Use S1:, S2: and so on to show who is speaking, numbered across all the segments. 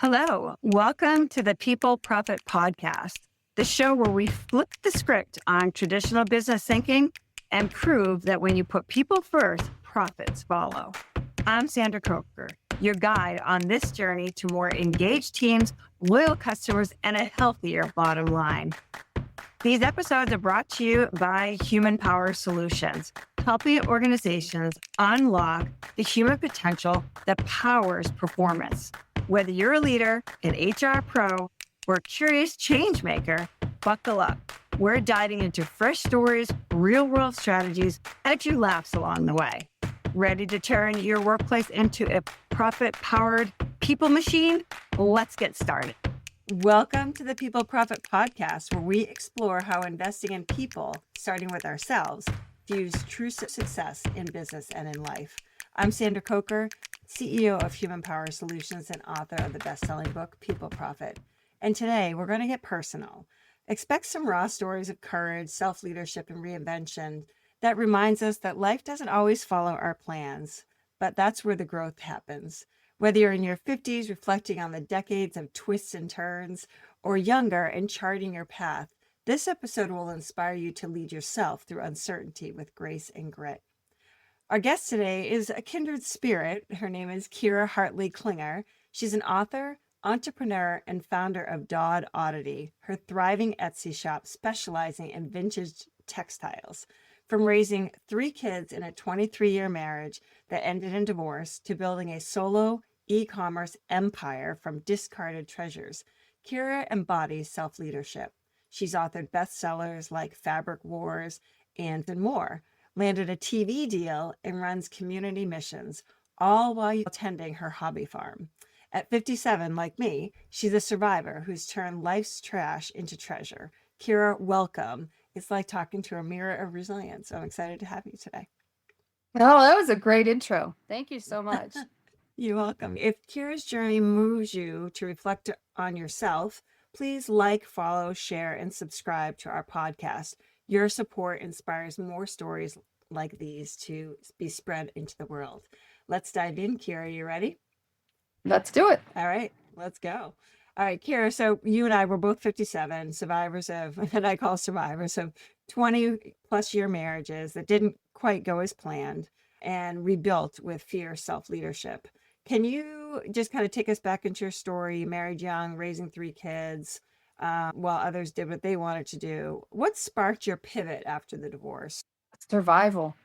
S1: Hello, welcome to the People Profit Podcast, the show where we flip the script on traditional business thinking and prove that when you put people first, profits follow. I'm Sandra Coker, your guide on this journey to more engaged teams, loyal customers, and a healthier bottom line. These episodes are brought to you by Human Power Solutions, helping organizations unlock the human potential that powers performance. Whether you're a leader, an HR pro, or a curious change maker, buckle up. We're diving into fresh stories, real-world strategies, and a few laughs along the way. Ready to turn your workplace into a profit-powered people machine? Let's get started. Welcome to the People Profit Podcast, where we explore how investing in people, starting with ourselves, fuels true success in business and in life. I'm Sandra Coker, CEO of Human Power Solutions and author of the best-selling book, People Profit. And today we're going to get personal. Expect some raw stories of courage, self-leadership, and reinvention that reminds us that life doesn't always follow our plans, but that's where the growth happens. Whether you're in your 50s reflecting on the decades of twists and turns, or younger and charting your path, this episode will inspire you to lead yourself through uncertainty with grace and grit. Our guest today is a kindred spirit. Her name is Kira Hartley Klinger. She's an author, entrepreneur, and founder of Dodd Oddity, her thriving Etsy shop specializing in vintage textiles. From raising 3 kids in a 23-year marriage that ended in divorce to building a solo e-commerce empire from discarded treasures, Kira embodies self-leadership. She's authored bestsellers like Fabric Wars and more, landed a TV deal, and runs community missions, all while tending her hobby farm. At 57, like me, she's a survivor who's turned life's trash into treasure. Kira, welcome. It's like talking to a mirror of resilience. I'm excited to have you today.
S2: Oh, that was a great intro. Thank you so much.
S1: You're welcome. If Kira's journey moves you to reflect on yourself, please like, follow, share, and subscribe to our podcast. Your support inspires more stories like these to be spread into the world. Let's dive in. Kira, you ready?
S2: Let's do it.
S1: All right, let's go. All right, Kira, so you and I were both 57, survivors of, and I call survivors of 20 plus year marriages that didn't quite go as planned and rebuilt with fierce self-leadership. Can you just kind of take us back into your story? You married young, raising 3 kids, while others did what they wanted to do. What sparked your pivot after the divorce?
S2: Survival,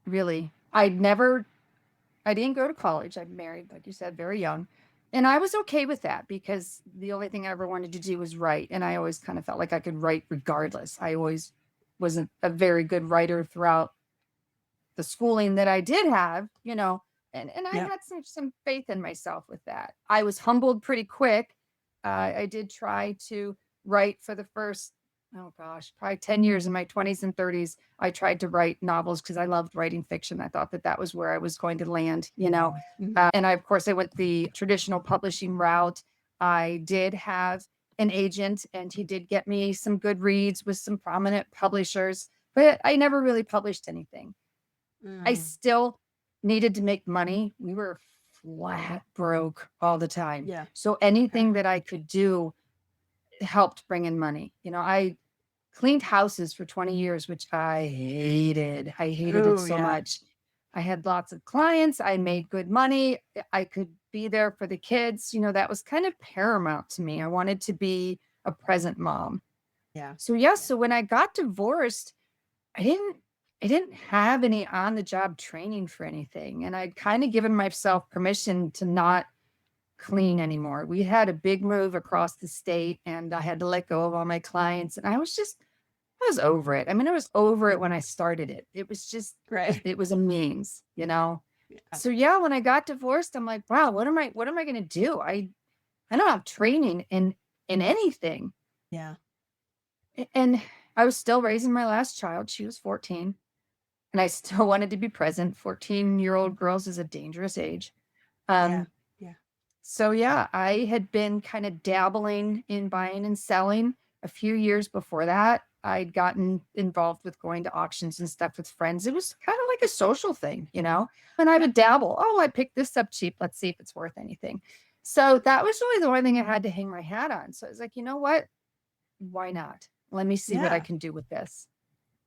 S2: really. I didn't go to college. I married, like you said, very young. And I was okay with that because the only thing I ever wanted to do was write. And I always kind of felt like I could write regardless. I always was a very good writer throughout the schooling that I did have, and I had some faith in myself with that. I was humbled pretty quick. I did try to write for the first, probably 10 years in my 20s and 30s. I tried to write novels because I loved writing fiction. I thought that was where I was going to land, and of course, I went the traditional publishing route. I did have an agent, and he did get me some good reads with some prominent publishers, but I never really published anything. I still needed to make money. We were flat broke all the time.
S1: Yeah.
S2: So anything that I could do helped bring in money. I cleaned houses for 20 years, which I hated. I hated it so much. I had lots of clients. I made good money. I could be there for the kids. That was kind of paramount to me. I wanted to be a present mom.
S1: Yeah.
S2: So when I got divorced, I didn't have any on-the-job training for anything. And I'd kind of given myself permission to not clean anymore. We had a big move across the state, and I had to let go of all my clients. And I was over it. I mean, I was over it when I started it. It was just, it was a means,
S1: Yeah.
S2: So when I got divorced, I'm like, wow, what am I going to do? I don't have training in anything.
S1: Yeah.
S2: And I was still raising my last child. She was 14. And I still wanted to be present. 14-year-old girls is a dangerous age. So I had been kind of dabbling in buying and selling a few years before that. I'd gotten involved with going to auctions and stuff with friends. It was kind of like a social thing, and I would dabble. Oh, I picked this up cheap. Let's see if it's worth anything. So that was really the only thing I had to hang my hat on. So I was like, you know what? Why not? Let me see what I
S1: Yeah.
S2: can do with this.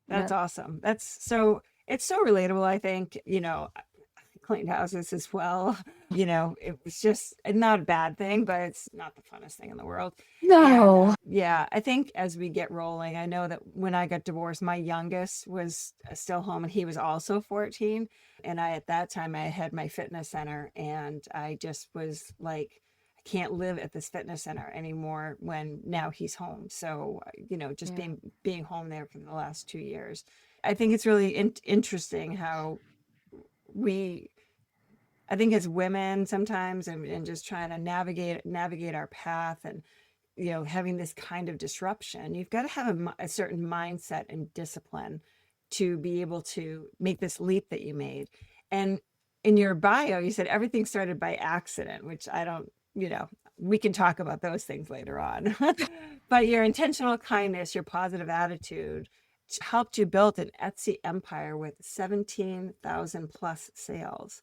S2: And
S1: That's
S2: that,
S1: awesome. It's so relatable, I think, I cleaned houses as well. It was just not a bad thing, but it's not the funnest thing in the world. And
S2: no.
S1: yeah, I think as we get rolling, I know that when I got divorced, my youngest was still home and he was also 14. And at that time, I had my fitness center and I just was like, I can't live at this fitness center anymore when now he's home. So, just
S2: Yeah.
S1: being home there for the last 2 years. I think it's really interesting how we I think as women sometimes and just trying to navigate our path and having this kind of disruption, you've got to have a certain mindset and discipline to be able to make this leap that you made. And in your bio, you said everything started by accident, which I don't, we can talk about those things later on. But your intentional kindness, your positive attitude helped you build an Etsy empire with 17,000 plus sales.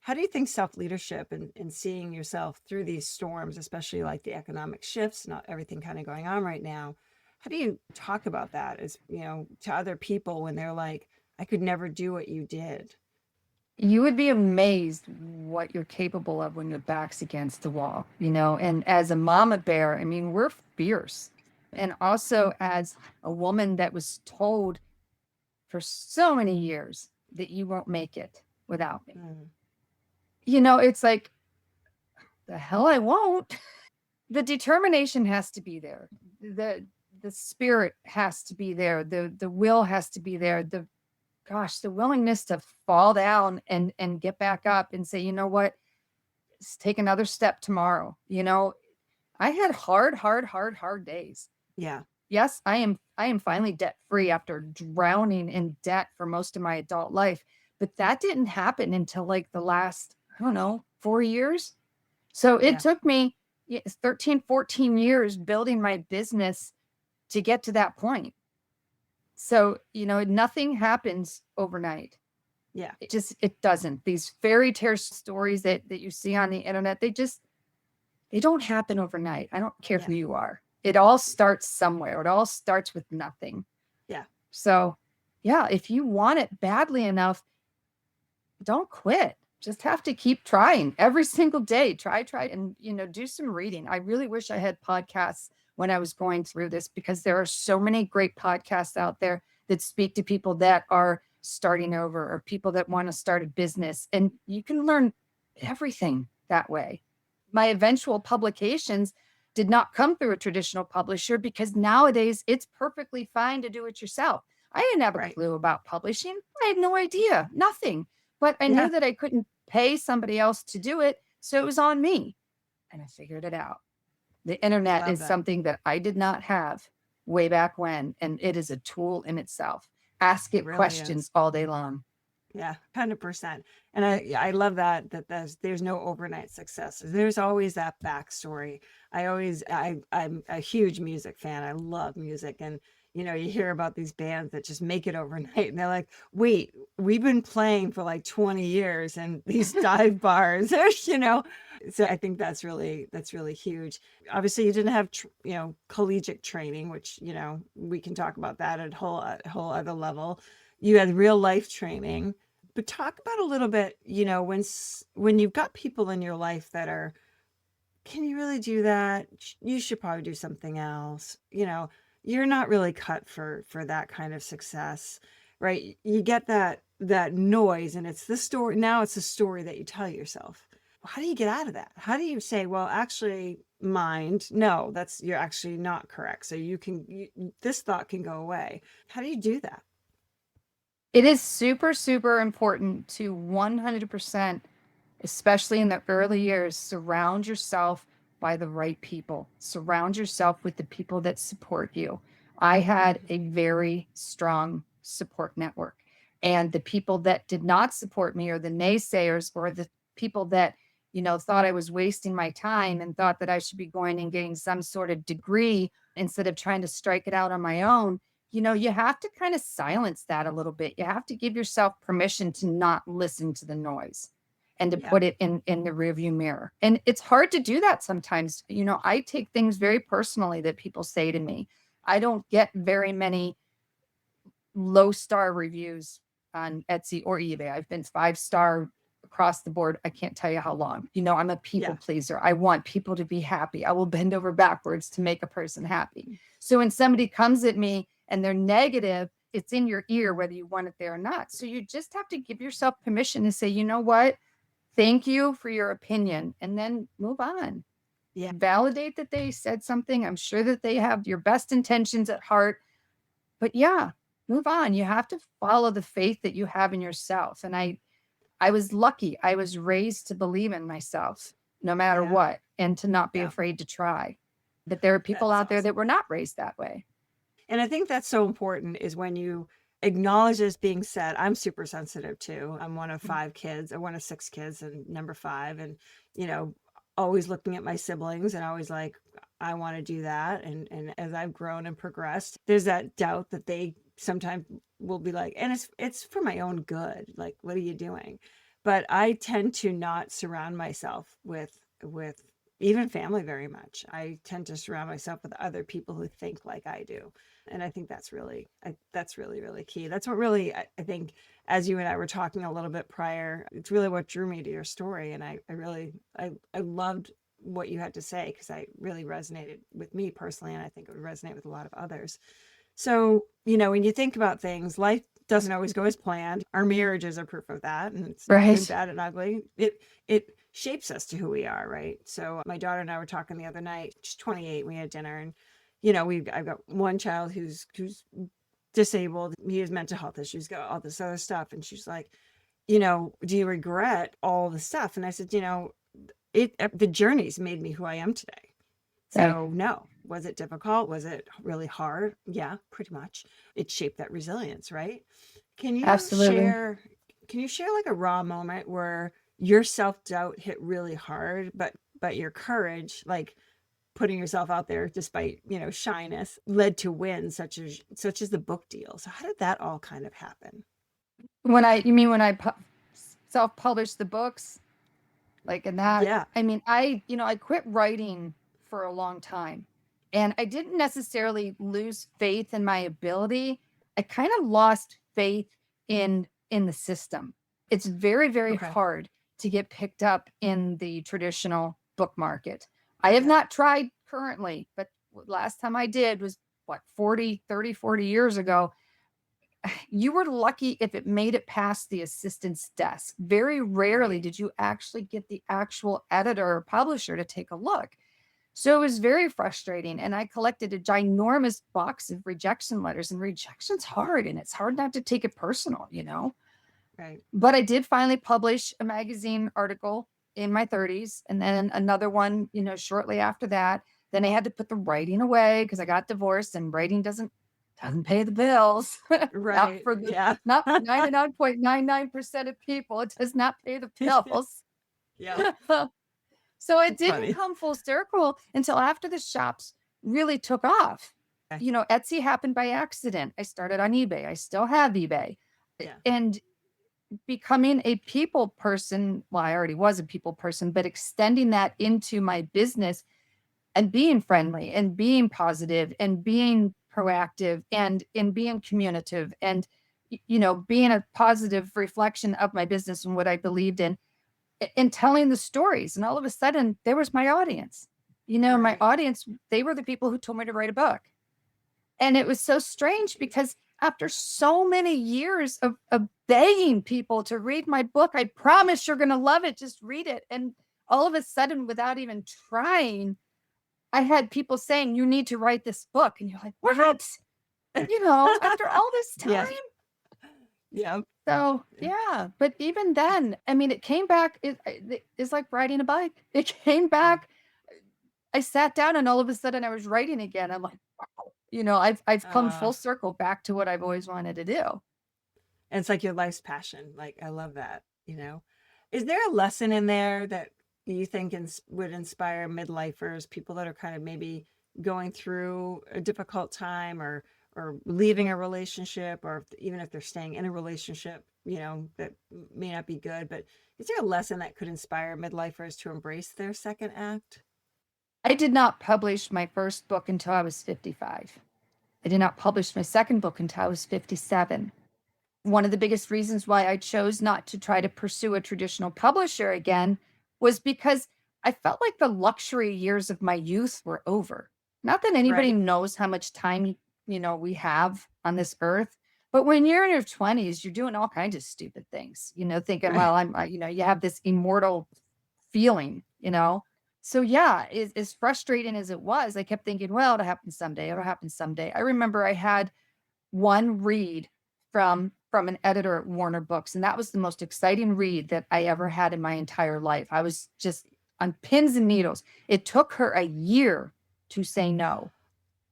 S1: How do you think self-leadership and seeing yourself through these storms, especially like the economic shifts, not everything kind of going on right now, how do you talk about that as, to other people when they're like, I could never do what you did?
S2: You would be amazed what you're capable of when your back's against the wall, you know? And as a mama bear, I mean, we're fierce. And also as a woman that was told for so many years that you won't make it without me.
S1: Mm,
S2: It's like, the hell I won't. The determination has to be there. The spirit has to be there. The will has to be there. The willingness to fall down and get back up and say, you know what, let's take another step tomorrow. I had hard days.
S1: yeah,
S2: Yes, I am finally debt free after drowning in debt for most of my adult life, but that didn't happen until like the last, I don't know, 4 years. So it
S1: yeah,
S2: took me 13, 14 years building my business to get to that point. So, nothing happens overnight.
S1: yeah,
S2: It doesn't. These fairy tale stories that you see on the internet, they don't happen overnight. I don't care
S1: yeah,
S2: who you are. It all starts somewhere. It all starts with nothing.
S1: yeah,
S2: So, yeah, if you want it badly enough, don't quit. Just have to keep trying every single day. Try, and do some reading. I really wish I had podcasts when I was going through this because there are so many great podcasts out there that speak to people that are starting over or people that want to start a business. And you can learn everything that way. My eventual publications did not come through a traditional publisher because nowadays it's perfectly fine to do it yourself. I didn't have a
S1: right.
S2: clue about publishing. I had no idea, nothing. But I knew
S1: Yeah,
S2: that I couldn't pay somebody else to do it. So it was on me. And I figured it out. The
S1: I
S2: internet
S1: love
S2: is
S1: that.
S2: something that I did not have way back when. And it is a tool in itself. Ask
S1: It
S2: it
S1: really is.
S2: questions all day long.
S1: Yeah, 100%. And I love that there's no overnight success. There's always that backstory. I'm a huge music fan. I love music. And you hear about these bands that just make it overnight and they're like, wait, we've been playing for like 20 years and these dive bars, So I think that's really huge. Obviously you didn't have collegiate training, which we can talk about that at a whole other level. You had real life training. But talk about a little bit, when you've got people in your life that are, can you really do that? You should probably do something else. You're not really cut for that kind of success, right? You get that noise, and it's the story. Now it's the story that you tell yourself. How do you get out of that? How do you say, well, actually, mind, no, you're actually not correct. So this thought can go away. How do you do that?
S2: It is super, super important to 100%, especially in the early years, surround yourself by the right people. Surround yourself with the people that support you. I had a very strong support network. And the people that did not support me, or the naysayers, or the people that, thought I was wasting my time and thought that I should be going and getting some sort of degree instead of trying to strike it out on my own, you have to kind of silence that a little bit. You have to give yourself permission to not listen to the noise. and to
S1: Yeah.
S2: put it in the rearview mirror. And it's hard to do that sometimes. I take things very personally that people say to me. I don't get very many low star reviews on Etsy or eBay. I've been 5-star across the board. I can't tell you how long. I'm a people pleaser. I want people to be happy. I will bend over backwards to make a person happy. So when somebody comes at me and they're negative, it's in your ear, whether you want it there or not. So you just have to give yourself permission to say, you know what? Thank you for your opinion, and then move on.
S1: Yeah.
S2: Validate that they said something. I'm sure that they have your best intentions at heart, but move on. You have to follow the faith that you have in yourself. And I was lucky. I was raised to believe in myself no matter what, and to not be afraid to try. But there are people out there that were not raised that way.
S1: And I think that's so important, is when you acknowledge as being said. I'm super sensitive too. I'm one of 5 kids, or one of 6 kids, and number 5. And, always looking at my siblings and always like, I want to do that. And as I've grown and progressed, there's that doubt that they sometimes will be like, and it's for my own good. Like, what are you doing? But I tend to not surround myself with even family very much. I tend to surround myself with other people who think like I do. And I think that's really, really key. That's what really, I think, as you and I were talking a little bit prior, it's really what drew me to your story. And I loved what you had to say, because I really resonated with me personally. And I think it would resonate with a lot of others. So, when you think about things, life doesn't always go as planned. Our marriages are proof of that. And it's good, bad, and ugly. It shapes us to who we are, right? So my daughter and I were talking the other night. She's 28. We had dinner, and I've got one child who's disabled. He has mental health issues, got all this other stuff, and she's like, do you regret all the stuff? And I said, the journey's made me who I am today. So no. Was it difficult? Was it really hard? Yeah, pretty much. It shaped that resilience, right? Can you share like a raw moment where your self-doubt hit really hard, but your courage, like putting yourself out there despite, shyness, led to wins such as the book deal? So how did that all kind of happen?
S2: When I self-published the books, like in that?
S1: Yeah.
S2: I mean, I quit writing for a long time, and I didn't necessarily lose faith in my ability. I kind of lost faith in the system. It's very, very hard to get picked up in the traditional book market. I have not tried currently, but last time I did was 40 years ago. You were lucky if it made it past the assistant's desk. Very rarely did you actually get the actual editor or publisher to take a look. So it was very frustrating. And I collected a ginormous box of rejection letters, and rejection's hard, and it's hard not to take it personal,
S1: Right.
S2: But I did finally publish a magazine article in my 30s, and then another one, shortly after that. Then I had to put the writing away because I got divorced, and writing doesn't pay the bills.
S1: Right.
S2: Not 99.99% of people. It does not pay the bills.
S1: Yeah.
S2: So it didn't come full circle until after the shops really took off.
S1: Okay.
S2: Etsy happened by accident. I started on eBay. I still have eBay.
S1: Yeah.
S2: And becoming a people person, well, I already was a people person, but extending that into my business and being friendly and being positive and being proactive and being communicative and, being a positive reflection of my business and what I believed in, and telling the stories. And all of a sudden there was my audience, my audience, they were the people who told me to write a book. And it was so strange because after so many years of begging people to read my book, I promise you're going to love it. Just read it. And all of a sudden, without even trying, I had people saying, you need to write this book. And you're like, what? After all this time?
S1: Yeah.
S2: So, yeah. But even then, I mean, it came back. It's like riding a bike. It came back. I sat down, and all of a sudden I was writing again. I'm like, wow, I've come full circle back to what I've always wanted to do.
S1: And it's like your life's passion. Like, I love that, Is there a lesson in there that you think would inspire midlifers, people that are kind of maybe going through a difficult time or
S3: or leaving a relationship, or even if they're staying in a relationship, that may not be good, but is there a lesson that could inspire midlifers to embrace their second act?
S2: I did not publish my first book until I was 55. I did not publish my second book until I was 57. One of the biggest reasons why I chose not to try to pursue a traditional publisher again was because I felt like the luxury years of my youth were over. Not that anybody
S3: Right.
S2: knows how much time, we have on this earth, but when you're in your 20s, you're doing all kinds of stupid things, thinking,
S3: Right.
S2: well, you have this immortal feeling. So yeah, as frustrating as it was, I kept thinking, well, it'll happen someday. It'll happen someday. I remember I had one read from an editor at Warner Books, and that was the most exciting read that I ever had in my entire life. I was just on pins and needles. It took her a year to say no.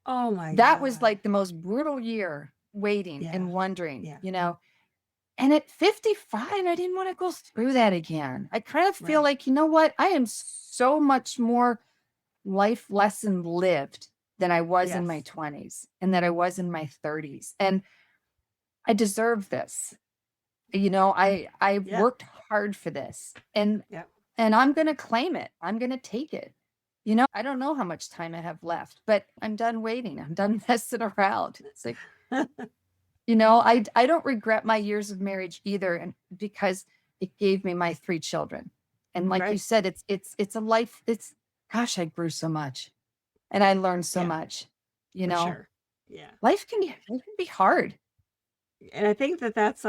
S3: Oh my
S2: That was
S3: God.
S2: like the most brutal year waiting
S3: Yeah.
S2: and wondering,
S3: Yeah.
S2: And at 55, I didn't want to go through that again. I kind of feel
S3: Right.
S2: like, you know what? I am so much more life lesson lived than I was in my
S3: Yes.
S2: 20s and that I was in my 30s. And I deserve this. I've
S3: Yeah.
S2: worked hard for this, and
S3: Yeah.
S2: I'm going to claim it. I'm going to take it. I don't know how much time I have left, but I'm done waiting. I'm done messing around. It's like, I don't regret my years of marriage either, and because it gave me my 3 children. And like you
S3: Right.
S2: said, it's a life. Gosh, I grew so much and I learned so
S3: Yeah,
S2: much.
S3: for sure. Yeah.
S2: Life can be hard.
S3: And I think that's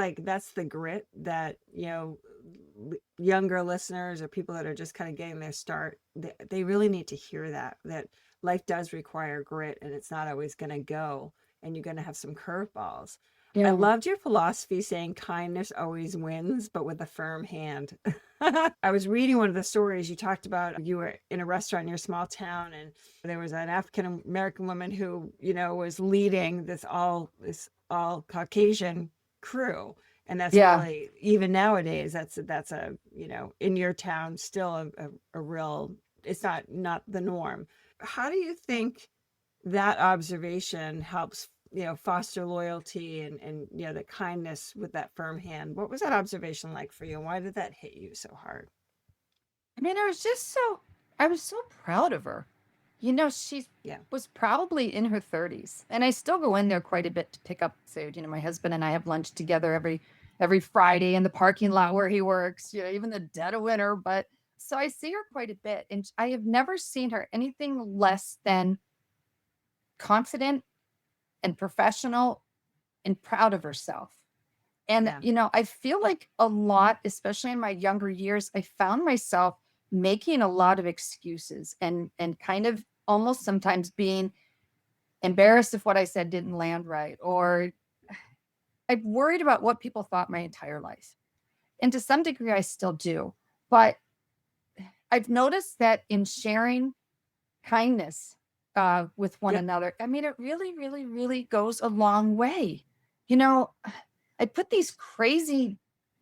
S3: the grit that, younger listeners or people that are just kind of getting their start, they really need to hear that life does require grit, and it's not always going to go, and you're going to have some curveballs. I
S2: Yeah.
S3: loved your philosophy saying kindness always wins, but with a firm hand. I was reading one of the stories you talked about. You were in a restaurant in your small town, and there was an African American woman who, was leading this all Caucasian crew. And that's
S2: Yeah.
S3: really, even nowadays, that's a, in your town, still a real, it's not the norm. How do you think that observation helps, foster loyalty and the kindness with that firm hand? What was that observation like for you? And why did that hit you so hard?
S2: I mean, I was so proud of her. She
S3: Yeah.
S2: was probably in her 30s, and I still go in there quite a bit to pick up food. My husband and I have lunch together every Friday in the parking lot where he works, even the dead of winter. But so I see her quite a bit, and I have never seen her anything less than confident and professional and proud of herself. And,
S3: Yeah.
S2: I feel like a lot, especially in my younger years, I found myself making a lot of excuses and kind of almost sometimes being embarrassed if what I said didn't land right, or I've worried about what people thought my entire life. And to some degree, I still do. But I've noticed that in sharing kindness with one
S3: Yep.
S2: another, I mean, it really, really, really goes a long way. You know, I put these crazy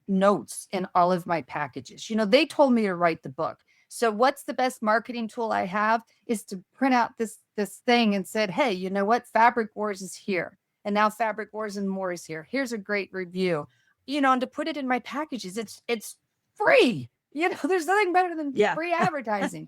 S2: notes in all of my packages. They told me to write the book. So what's the best marketing tool I have is to print out this thing and said, hey, you know what? Fabric Wars is here. And now Fabric Wars and More is here. Here's a great review. And to put it in my packages, it's free. There's nothing better than
S3: Yeah.
S2: free advertising.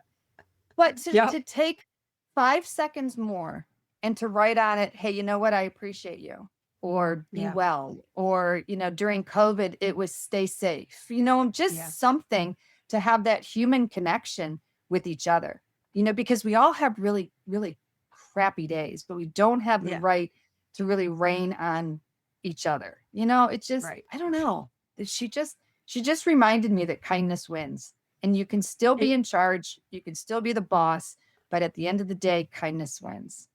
S2: But
S3: Yep.
S2: to take 5 seconds more and to write on it, hey, you know what? I appreciate you. Or be
S3: Yeah.
S2: well. Or, during COVID, it was stay safe. Just
S3: Yeah.
S2: something to have that human connection with each other. Because we all have really, really crappy days, but we don't have the
S3: Yeah.
S2: right to really rain on each other. It's just,
S3: Right.
S2: I don't know. She just reminded me that kindness wins. And you can still be in charge. You can still be the boss. But at the end of the day, kindness wins.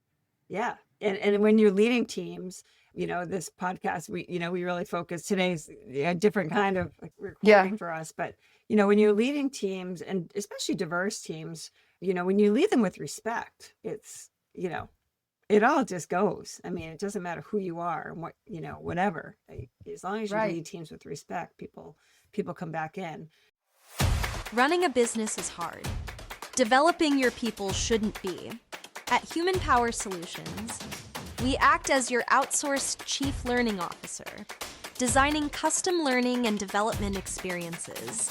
S3: Yeah. And when you're leading teams, this podcast, we really focus today's a different kind of recording for us. But, when you're leading teams, and especially diverse teams, when you lead them with respect, it's, it all just goes. I mean, it doesn't matter who you are and what, whatever. As long as you
S2: Right.
S3: lead teams with respect, people come back in.
S4: Running a business is hard. Developing your people shouldn't be. At Human Power Solutions, We act as your outsourced chief learning officer, designing custom learning and development experiences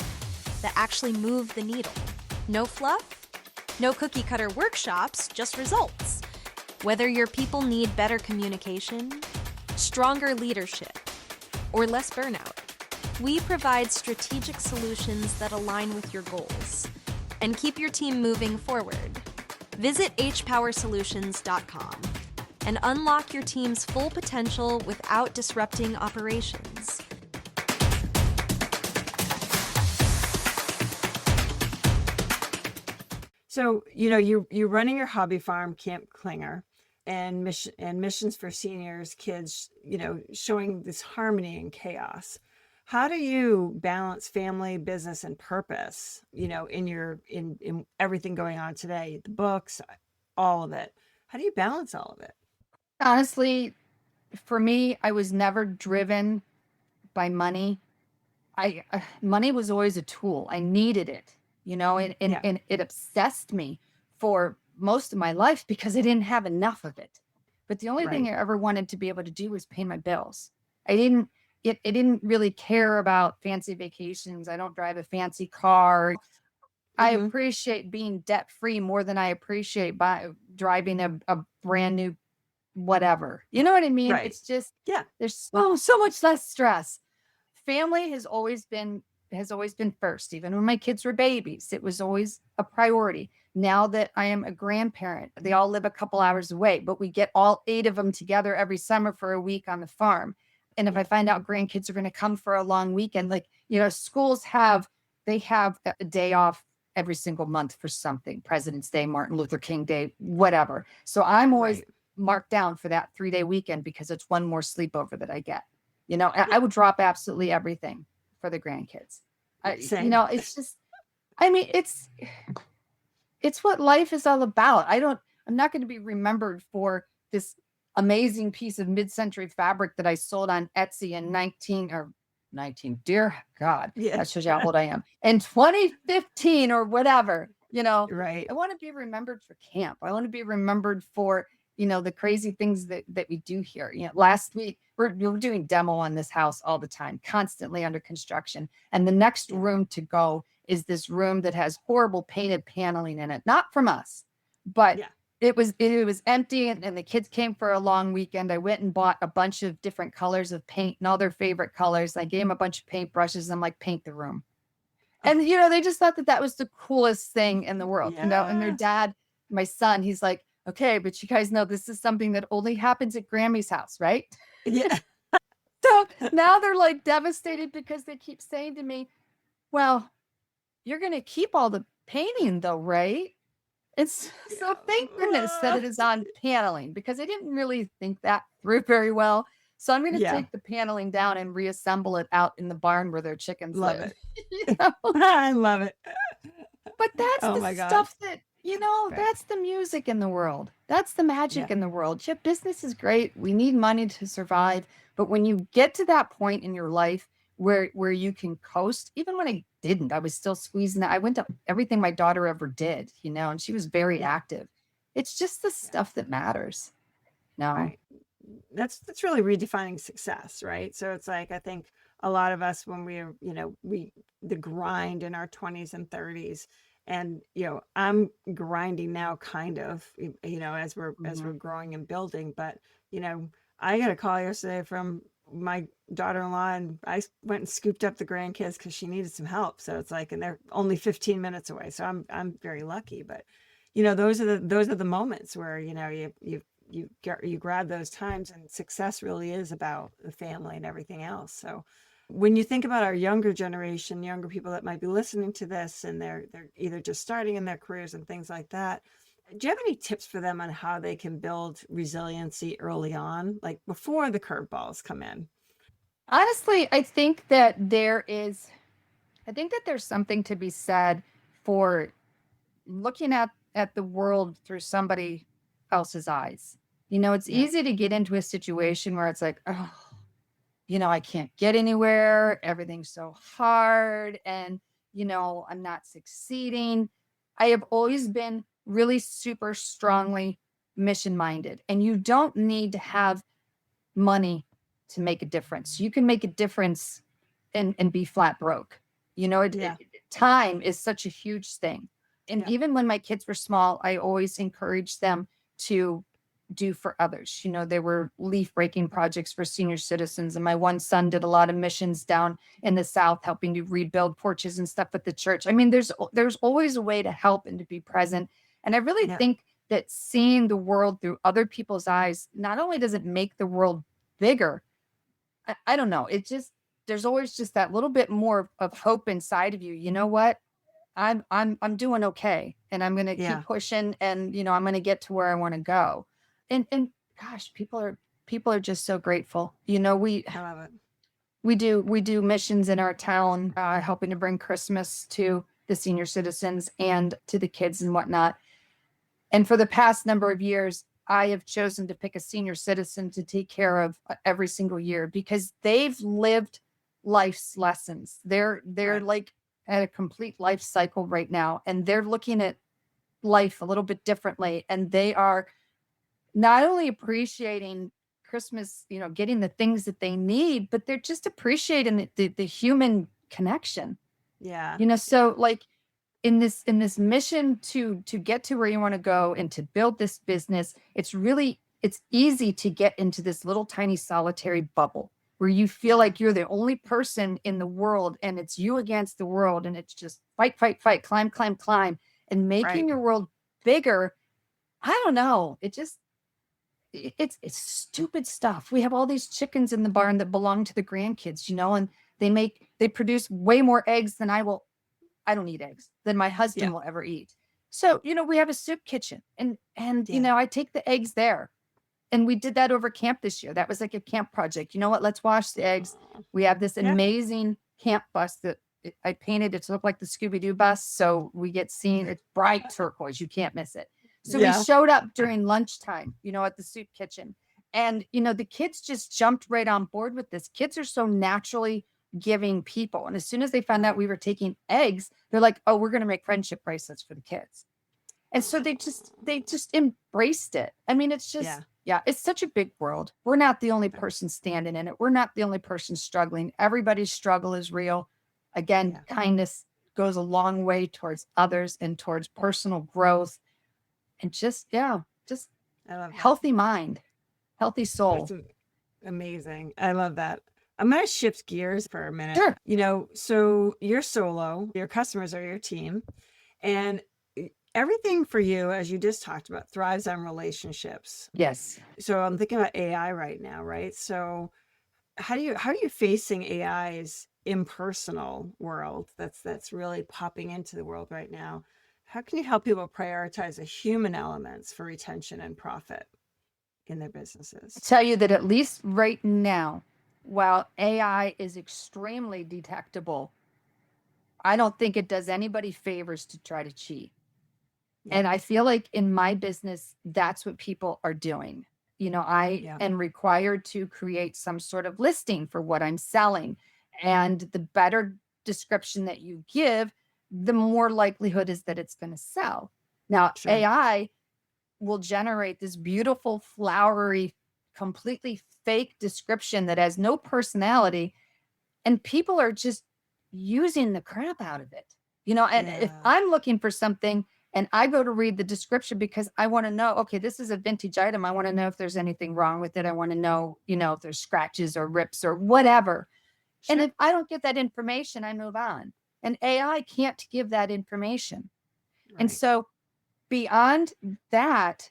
S4: that actually move the needle. No fluff, no cookie cutter workshops, just results. Whether your people need better communication, stronger leadership, or less burnout, we provide strategic solutions that align with your goals and keep your team moving forward. Visit hpowersolutions.com and unlock your team's full potential without disrupting operations.
S3: So, you're running your hobby farm, Camp Klinger, and missions for seniors, kids, showing this harmony and chaos. How do you balance family, business, and purpose, in everything going on today, the books, all of it? How do you balance all of it?
S2: Honestly, for me, I was never driven by money. Money was always a tool. I needed it, and it obsessed me for most of my life because I didn't have enough of it. But the only thing I ever wanted to be able to do was pay my bills. I didn't really care about fancy vacations. I don't drive a fancy car. I appreciate being debt free more than I appreciate driving a brand new whatever. You know what I mean?
S3: Right.
S2: It's just,
S3: Yeah.
S2: there's so much less stress. Family has always been first. Even when my kids were babies, it was always a priority. Now that I am a grandparent, they all live a couple hours away, but we get all 8 of them together every summer for a week on the farm. And if I find out grandkids are going to come for a long weekend, schools have a day off every single month for something, President's Day, Martin Luther King Day, whatever. So I'm always marked down for that 3-day weekend because it's one more sleepover that I get. I would drop absolutely everything for the grandkids.
S3: Same.
S2: It's just, it's what life is all about. I'm not going to be remembered for this amazing piece of mid-century fabric that I sold on Etsy in 19, dear God, that shows you how old I am, in 2015 or whatever,
S3: Right.
S2: I want to be remembered for camp. I want to be remembered for, the crazy things that we do here. Last week we're doing demo on this house all the time, constantly under construction. And the next room to go is this room that has horrible painted paneling in it. Not from us, but it was empty. And the kids came for a long weekend. I went and bought a bunch of different colors of paint and all their favorite colors. I gave them a bunch of paintbrushes. I'm like, paint the room. And, they just thought that was the coolest thing in the world, and their dad, my son, he's like, okay, but you guys know this is something that only happens at Grammy's house, right?
S3: Yeah.
S2: So now they're like devastated because they keep saying to me, well, you're going to keep all the painting though, right? It's so thank goodness that it is on paneling, because I didn't really think that through very well. So I'm going to take the paneling down and reassemble it out in the barn where their chickens live.
S3: I love it.
S2: But that's the stuff that, that's the music in the world. That's the magic in the world. Yeah, business is great. We need money to survive. But when you get to that point in your life where you can coast, even when I didn't, I was still squeezing. I went to everything my daughter ever did, and she was very active. It's just the stuff that matters. No.
S3: Right. That's really redefining success, right? So it's like, I think a lot of us, when we're, the grind in our 20s and 30s, and, I'm grinding now kind of, as we're growing and building, but, I got a call yesterday from my daughter-in-law, and I went and scooped up the grandkids because she needed some help. So it's like, and they're only 15 minutes away. So I'm very lucky, but, those are the moments where, you grab those times, and success really is about the family and everything else. So when you think about our younger generation, younger people that might be listening to this, and they're either just starting in their careers and things like that, do you have any tips for them on how they can build resiliency early on, like before the curveballs come in?
S2: Honestly, I think that there's something to be said for looking at the world through somebody else's eyes. It's easy to get into a situation where it's like, oh, I can't get anywhere. Everything's so hard. And, I'm not succeeding. I have always been really super strongly mission minded, and you don't need to have money to make a difference. You can make a difference and be flat broke. Time is such a huge thing. And even when my kids were small, I always encouraged them to do for others. There were leaf breaking projects for senior citizens. And my one son did a lot of missions down in the South, helping to rebuild porches and stuff at the church. I mean, there's always a way to help and to be present. And I really think that seeing the world through other people's eyes, not only does it make the world bigger, I don't know, there's always just that little bit more of hope inside of you. You know what? I'm doing okay, and I'm going to keep pushing, and I'm going to get to where I want to go. And gosh, people are just so grateful. I love it. We do missions in our town, helping to bring Christmas to the senior citizens and to the kids and whatnot. And for the past number of years, I have chosen to pick a senior citizen to take care of every single year, because they've lived life's lessons. They're like at a complete life cycle right now, and they're looking at life a little bit differently. And they are not only appreciating Christmas, getting the things that they need, but they're just appreciating the human connection.
S3: Yeah.
S2: So like in this mission to get to where you want to go and to build this business, it's easy to get into this little tiny solitary bubble where you feel like you're the only person in the world, and it's you against the world, and it's just fight, climb, and making your world bigger. I don't know. It's stupid stuff. We have all these chickens in the barn that belong to the grandkids, and they produce way more eggs than I don't eat eggs, than my husband will ever eat. So, we have a soup kitchen, and I take the eggs there. And we did that over camp this year. That was like a camp project. You know what? Let's wash the eggs. We have this amazing camp bus that I painted it to look like the Scooby-Doo bus. So we get seen. It's bright turquoise. You can't miss it. So we showed up during lunchtime, at the soup kitchen. And, the kids just jumped right on board with this. Kids are so naturally giving people. And as soon as they found out we were taking eggs, they're like, oh, we're going to make friendship bracelets for the kids. And so they just embraced it. I mean, it's just, it's such a big world. We're not the only person standing in it. We're not the only person struggling. Everybody's struggle is real. Again, kindness goes a long way towards others and towards personal growth. And just I love healthy mind, healthy soul.
S3: That's amazing. I love that. I'm going to shift gears for a minute.
S2: Sure.
S3: So you're solo, your customers are your team, and everything for you, as you just talked about, thrives on relationships.
S2: Yes.
S3: So I'm thinking about AI right now, right? So how are you facing AI's impersonal world that's really popping into the world right now? How can you help people prioritize the human elements for retention and profit in their businesses?
S2: I tell you that at least right now, while AI is extremely detectable, I don't think it does anybody favors to try to cheat. And I feel like in my business, that's what people are doing. I am required to create some sort of listing for what I'm selling. And the better description that you give, the more likelihood is that it's going to sell. Now, AI will generate this beautiful, flowery, completely fake description that has no personality. And people are just using the crap out of it. And if I'm looking for something, and I go to read the description because I want to know, okay, this is a vintage item. I want to know if there's anything wrong with it. I want to know, if there's scratches or rips or whatever. Sure. And if I don't get that information, I move on. And AI can't give that information. Right. And so beyond that,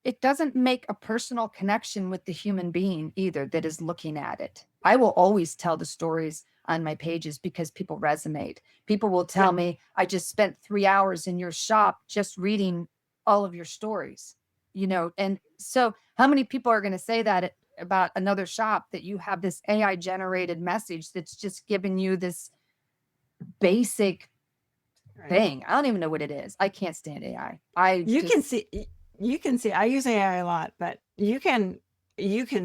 S2: it doesn't make a personal connection with the human being either that is looking at it. I will always tell the stories on my pages because people resonate. People will tell me, I just spent 3 hours in your shop just reading all of your stories, and so how many people are going to say that about another shop, that you have this AI generated message that's just giving you this basic thing? I don't even know what it is. I can't stand AI. You can
S3: see, I use AI a lot, but you can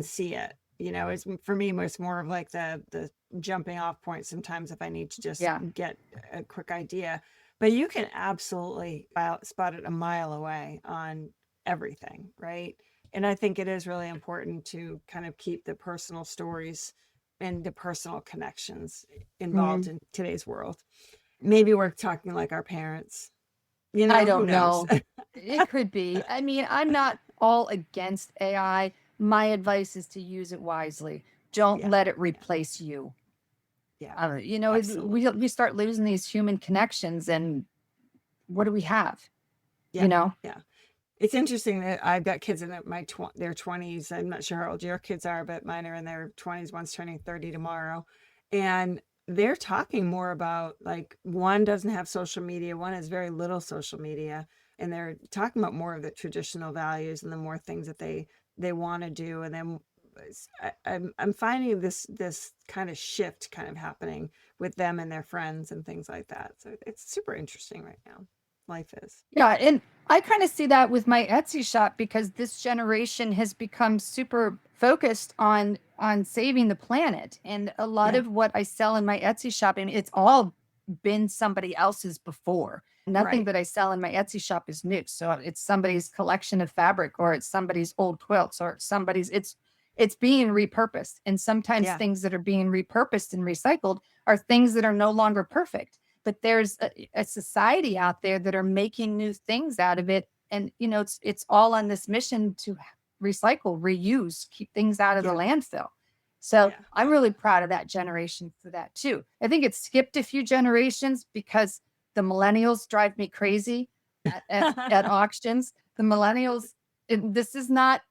S3: see it. It's, for me, it's more of like the jumping off point sometimes if I need to just get a quick idea. But you can absolutely spot it a mile away on everything, right? And I think it is really important to kind of keep the personal stories and the personal connections involved in today's world. Maybe we're talking like our parents,
S2: I
S3: who
S2: don't
S3: knows?
S2: know. It could be. I mean, I'm not all against AI. My advice is to use it wisely. Don't
S3: Yeah,
S2: let it replace you.
S3: yeah,
S2: We
S3: absolutely.
S2: start losing these human connections, and what do we have?
S3: Yeah,
S2: You know?
S3: yeah. It's interesting that I've got kids in their 20s. I'm not sure how old your kids are, but mine are in their 20s. One's turning 30 tomorrow. And they're talking more about, like, one doesn't have social media, one has very little social media. And they're talking about more of the traditional values and the more things that they want to do. And then I'm finding this kind of shift kind of happening with them and their friends and things like that. So it's super interesting right now. Life is.
S2: Yeah, and I kind of see that with my Etsy shop because this generation has become super focused on saving the planet. And a lot
S3: Yeah.
S2: of what I sell in my Etsy shop, and it's all been somebody else's before. Nothing
S3: Right.
S2: that I sell in my Etsy shop is new. So it's somebody's collection of fabric, or it's somebody's old quilts, or it's being repurposed. And sometimes
S3: Yeah.
S2: things that are being repurposed and recycled are things that are no longer perfect, but there's a society out there that are making new things out of it. And it's all on this mission to recycle, reuse, keep things out of the
S3: Yeah.
S2: landfill. So
S3: Yeah.
S2: I'm really proud of that generation for that too. I think it skipped a few generations because the millennials drive me crazy at auctions. The millennials, this is not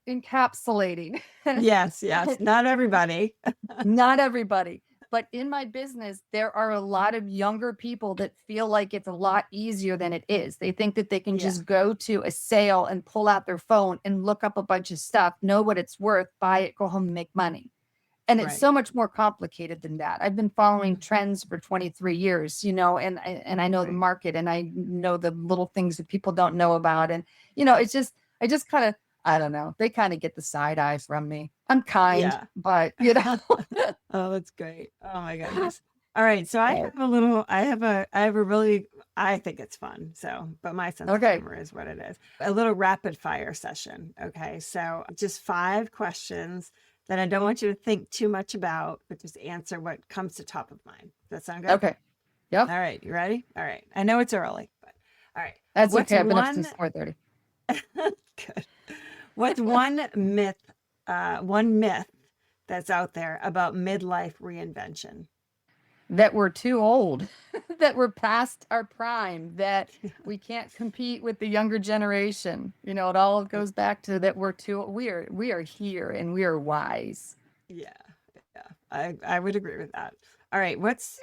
S2: encapsulating.
S3: Yes, yes. Not everybody.
S2: Not everybody, but in my business, there are a lot of younger people that feel like it's a lot easier than it is. They think that they can
S3: Yeah.
S2: just go to a sale and pull out their phone and look up a bunch of stuff, know what it's worth, buy it, go home and make money. And it's
S3: Right.
S2: so much more complicated than that. I've been following trends for 23 years, and I know the
S3: Right.
S2: market, and I know the little things that people don't know about. And, I just kind of, I don't know. They kind of get the side eye from me. I'm kind,
S3: Yeah.
S2: but,
S3: Oh, that's great. Oh my goodness. All right. So I
S2: Right.
S3: have a little, I have a really, I think it's fun. So, but my sense of
S2: Okay.
S3: humor is what it is. A little rapid fire session. Okay. So just 5 questions that I don't want you to think too much about, but just answer what comes to top of mind. Does that sound good?
S2: Okay. Yep.
S3: All right. You ready? All right. I know it's early, but all right.
S2: That's
S3: What's
S2: okay. I've been up
S3: one,
S2: since 4:30.
S3: good. What's one myth that's out there about midlife reinvention?
S2: That we're too old, that we're past our prime, that we can't compete with the younger generation. It all goes back to that we are here and we are wise.
S3: Yeah, yeah, I would agree with that. All right, what's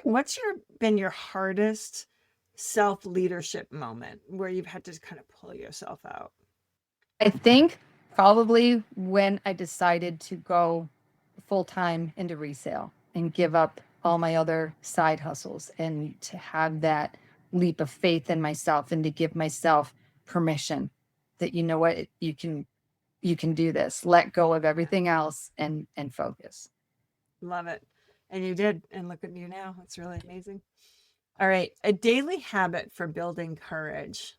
S3: been your hardest self leadership moment where you've had to kind of pull yourself out?
S2: I think probably when I decided to go full time into resale and give up all my other side hustles, and to have that leap of faith in myself and to give myself permission that, you know what, you can do this. Let go of everything else and focus.
S3: Love it, and you did, and look at you now. It's really amazing. All right, a daily habit for building courage.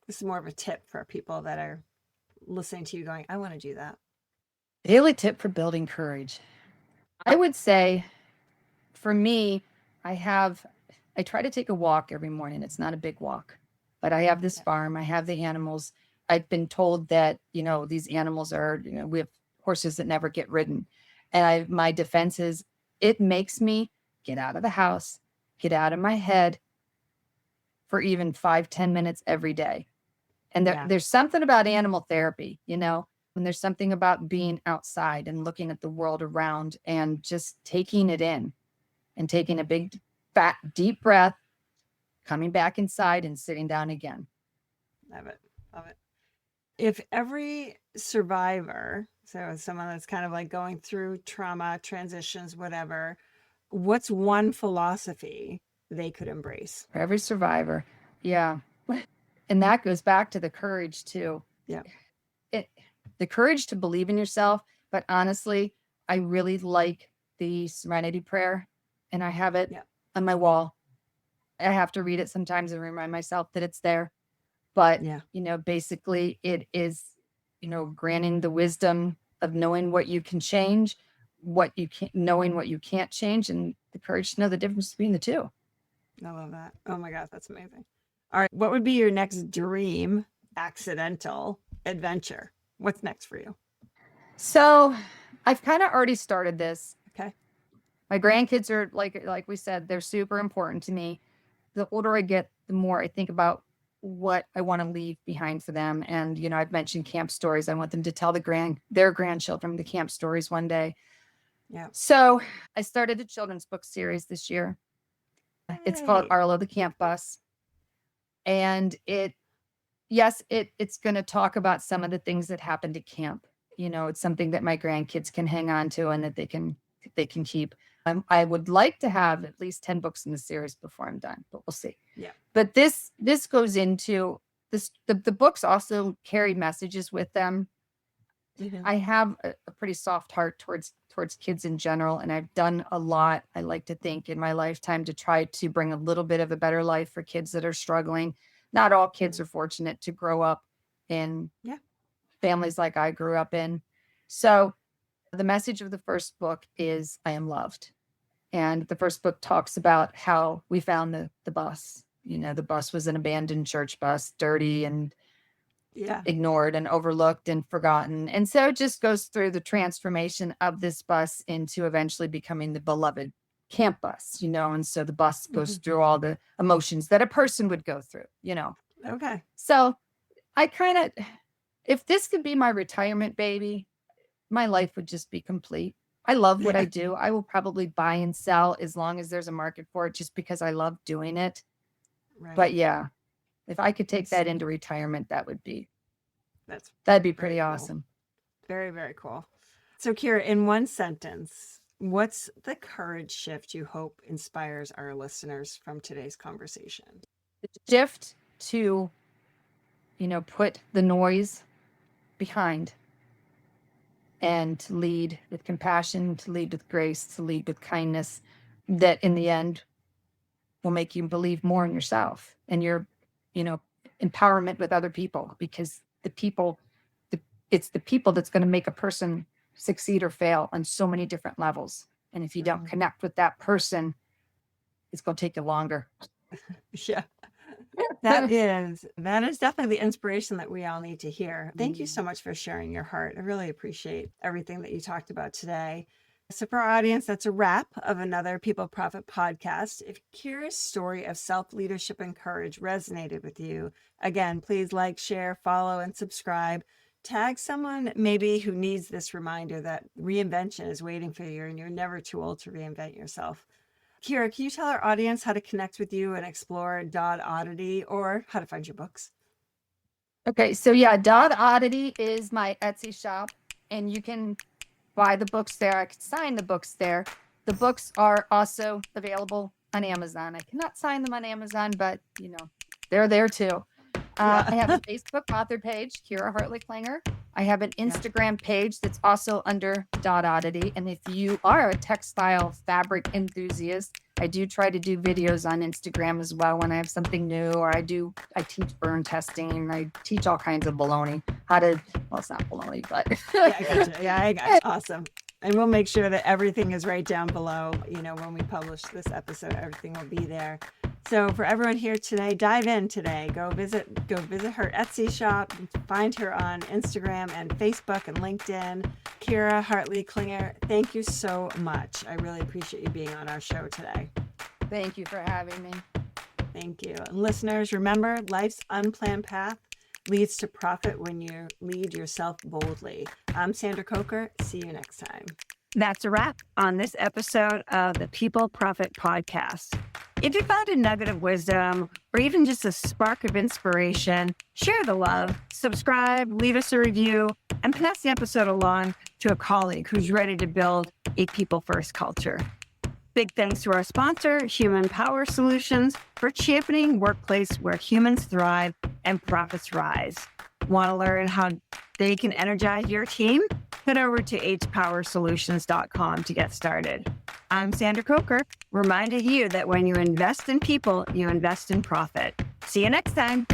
S3: This is more of a tip for people that are listening to you going, I want to do that.
S2: Daily tip for building courage. I would say for me, I try to take a walk every morning. It's not a big walk, but I have this farm. I have the animals. I've been told that, these animals are, we have horses that never get ridden. And my defense is it makes me get out of the house, get out of my head for even 5-10 minutes every day. And
S3: Yeah,
S2: there's something about animal therapy, and there's something about being outside and looking at the world around and just taking it in and taking a big, fat, deep breath, coming back inside and sitting down again.
S3: love it, love it. If every survivor, so someone that's kind of like going through trauma, transitions, whatever, what's one philosophy they could embrace?
S2: For every survivor. Yeah. And that goes back to the courage too.
S3: Yeah.
S2: The courage to believe in yourself. But honestly, I really like the serenity prayer, and I have it
S3: Yeah.
S2: on my wall. I have to read it sometimes and remind myself that it's there. But,
S3: Yeah.
S2: basically it is, granting the wisdom of knowing what you can change, knowing what you can't change, and the courage to know the difference between the two.
S3: I love that. Oh my God, that's amazing. All right. What would be your next dream accidental adventure? What's next for you?
S2: So I've kind of already started this.
S3: Okay.
S2: My grandkids are like we said, they're super important to me. The older I get, the more I think about what I want to leave behind for them. And, I've mentioned camp stories. I want them to tell their grandchildren the camp stories one day.
S3: Yeah.
S2: So I started a children's book series this year. It's called
S3: Hey.
S2: Arlo the Camp Bus. And it's going to talk about some of the things that happened at camp. It's something that my grandkids can hang on to and that they can keep. I would like to have at least 10 books in the series before I'm done, but we'll see.
S3: Yeah.
S2: But this goes into this. The books also carry messages with them.
S3: Mhm.
S2: I have a pretty soft heart towards kids in general, and I've done a lot, I like to think, in my lifetime to try to bring a little bit of a better life for kids that are struggling. Not all kids are fortunate to grow up in families like I grew up in. So the message of the first book is I am loved. And the first book talks about how we found the bus. The bus was an abandoned church bus, dirty and ignored and overlooked and forgotten. And so it just goes through the transformation of this bus into eventually becoming the beloved camp bus, and so the bus goes through all the emotions that a person would go through,
S3: Okay.
S2: So I if this could be my retirement baby, my life would just be complete. I love what I do. I will probably buy and sell as long as there's a market for it, just because I love doing it.
S3: Right.
S2: But yeah, if I could take that into retirement, that'd be pretty awesome.
S3: Cool. Very, very cool. So Kira, in one sentence, what's the courage shift you hope inspires our listeners from today's conversation?
S2: The shift to, put the noise behind and to lead with compassion, to lead with grace, to lead with kindness, that in the end will make you believe more in yourself and your, empowerment with other people, because it's the people that's going to make a person succeed or fail on so many different levels. And if you don't connect with that person, it's going to take you longer.
S3: Yeah. That is definitely the inspiration that we all need to hear. Thank you so much for sharing your heart. I really appreciate everything that you talked about today. So for our audience, that's a wrap of another People Profit podcast. If Kira's story of self-leadership and courage resonated with you, again, please like, share, follow, and subscribe. Tag someone maybe who needs this reminder that reinvention is waiting for you and you're never too old to reinvent yourself. Kira, can you tell our audience how to connect with you and explore Dot Oddity, or how to find your books?
S2: Okay, so yeah, Dot Oddity is my Etsy shop, and you can buy the books there. I can sign the books there. The books are also available on Amazon. I cannot sign them on Amazon, but they're there too. I have a Facebook author page, Kira Hartley Klinger. I have an Instagram page that's also under Dot Oddity. And if you are a textile fabric enthusiast, I do try to do videos on Instagram as well when I have something new, or I teach burn testing, and I teach all kinds of baloney. It's not baloney, but.
S3: Yeah, I gotcha. Yeah, I gotcha. Awesome. And we'll make sure that everything is right down below. When we publish this episode, everything will be there. So for everyone here today, dive in today. Go visit her Etsy shop. Find her on Instagram and Facebook and LinkedIn. Kira Hartley Klinger, thank you so much. I really appreciate you being on our show today.
S2: Thank you for having me.
S3: Thank you. And listeners, remember, life's unplanned path leads to profit when you lead yourself boldly. I'm Sandra Coker. See you next time.
S1: That's a wrap on this episode of the People Profit Podcast. If you found a nugget of wisdom or even just a spark of inspiration, share the love, subscribe, leave us a review, and pass the episode along to a colleague who's ready to build a people-first culture. Big thanks to our sponsor, Human Power Solutions, for championing workplace where humans thrive and profits rise. Want to learn how they can energize your team? Head over to hpowersolutions.com to get started. I'm Sandra Coker, reminding you that when you invest in people, you invest in profit. See you next time.